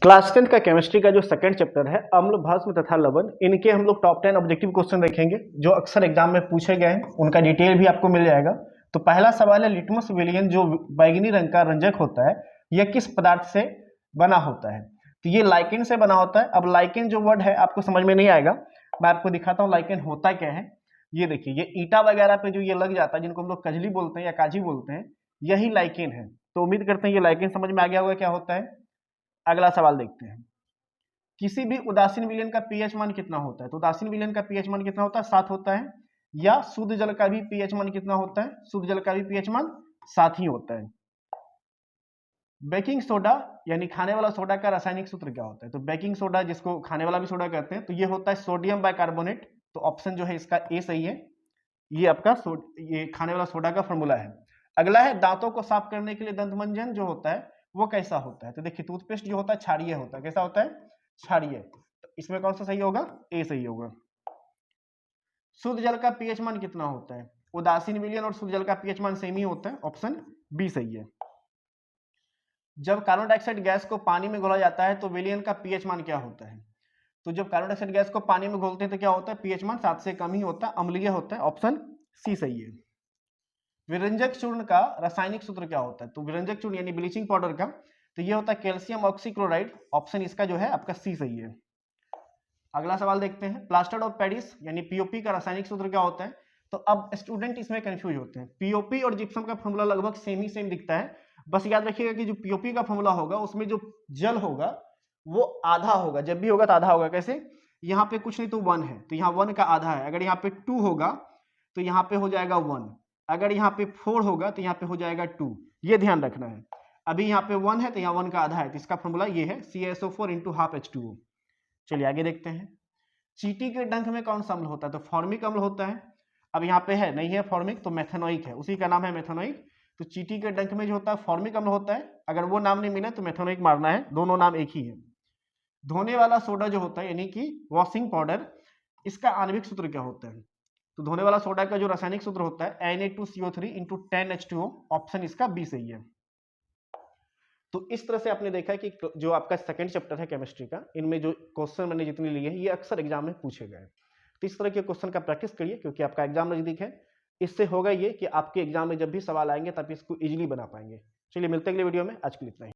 Class 10 का chemistry का जो सेकंड चैप्टर है अम्ल भस्म तथा लवण, इनके हम लोग टॉप 10 ऑब्जेक्टिव क्वेश्चन देखेंगे जो अक्सर एग्जाम में पूछे गए हैं। उनका डिटेल भी आपको मिल जाएगा। तो पहला सवाल है, लिटमस विलियन जो बैगनी रंग का रंजक होता है यह किस पदार्थ से बना होता है? तो ये लाइकेन से बना होता है। अब लाइकेन जो वर्ड है आपको समझ में नहीं आएगा, मैं आपको दिखाता हूँ लाइकेन होता क्या है। ये देखिए, ये ईटा वगैरह पे जो ये लग जाता है जिनको हम लोग कजली बोलते हैं या काजी बोलते हैं, यही लाइकेन है। तो उम्मीद करते हैं ये लाइकेन समझ में आ गया होगा क्या होता है। अगला सवाल देखते हैं, किसी भी उदासीन विलयन का पीएच मान कितना होता है? तो उदासीन विलयन का पीएच मान कितना होता है? 7 होता है। या शुद्ध जल का भी पीएच मान कितना होता है? शुद्ध जल का भी पीएच मान 7 ही होता है। बेकिंग सोडा यानी खाने वाला सोडा का रासायनिक सूत्र क्या होता है? तो बेकिंग सोडा जिसको खाने वाला भी सोडा कहते हैं, तो ये होता है सोडियम बाइकार्बोनेट। तो ऑप्शन जो है इसका ए सही है। ये आपका ये खाने वाला सोडा का फॉर्मूला है। अगला है, दांतों को साफ करने के लिए दंत मंजन जो होता है वो कैसा होता है? तो देखिए, टूथपेस्ट जो होता है क्षारीय होता है। कैसा होता है? क्षारीय। तो इसमें कौन सा सही होगा? ए सही होगा। शुद्ध जल का पीएच मान कितना होता है? उदासीन विलयन और शुद्ध जल का पीएच मान सेम ही होता है। ऑप्शन बी सही है। जब कार्बन डाइऑक्साइड गैस को पानी में घोला जाता है तो विलयन का पीएच मान क्या होता है? तो जब कार्बन डाइऑक्साइड गैस को पानी में घोलते हैं तो क्या होता है? पीएच मान 7 से कम ही होता है, अम्लीय होता है। ऑप्शन सी सही है। विरंजक चूर्ण का रासायनिक सूत्र क्या होता है? तो विरंजक चूर्ण यानी ब्लीचिंग पाउडर का, तो ये होता है कैल्शियम ऑक्सीक्लोराइड। ऑप्शन इसका जो है आपका सी सही है। अगला सवाल देखते हैं, प्लास्टर ऑफ पेरिस यानी पीओपी का रासायनिक सूत्र क्या होता है? तो अब स्टूडेंट इसमें कंफ्यूज होते हैं। पीओपी और जिप्सम का फॉर्मूला लगभग सेम दिखता है। बस याद रखिएगा कि जो पीओपी का फॉर्मूला होगा उसमें जो जल होगा वो आधा होगा। जब भी होगा तो आधा होगा। कैसे? यहाँ पे कुछ नहीं तो 1 है, तो यहाँ 1 का आधा है। अगर यहाँ पे 2 होगा तो यहाँ पे हो जाएगा 1। अगर यहाँ पे 4 होगा तो यहाँ पे हो जाएगा 2। ये ध्यान रखना है। अभी यहाँ पे 1 है तो यहाँ 1 का आधा है, तो इसका फॉर्मूला ये है CaSO4 × ½ H2O। चलिए आगे देखते हैं, चींटी के डंक में कौन सा अम्ल होता है? तो फॉर्मिक अम्ल होता है। अब यहाँ पे है नहीं है फॉर्मिक, तो मेथेनोइक है, उसी का नाम है मेथेनोइक। तो चींटी के डंक में जो होता है फॉर्मिक अम्ल होता है। अगर वो नाम नहीं मिले तो मेथेनोइक मारना है, दोनों नाम एक ही है। धोने वाला सोडा जो होता है यानी कि वॉशिंग पाउडर, इसका आणविक सूत्र क्या होता है? तो धोने वाला सोडा का जो रासायनिक सूत्र होता है Na2CO3 × 10H2O। ऑप्शन इसका बी सही है। तो इस तरह से आपने देखा है कि जो आपका सेकंड चैप्टर है केमिस्ट्री का, इनमें जो क्वेश्चन मैंने जितने लिए हैं ये अक्सर एग्जाम में पूछे गए। तो इस तरह के क्वेश्चन का प्रैक्टिस करिए क्योंकि आपका एग्जाम नजदीक है। इससे होगा ये कि आपके एग्जाम में जब भी सवाल आएंगे तब इसको इजीली बना पाएंगे। चलिए मिलते हैं अगले वीडियो में, आज के लिए इतना ही।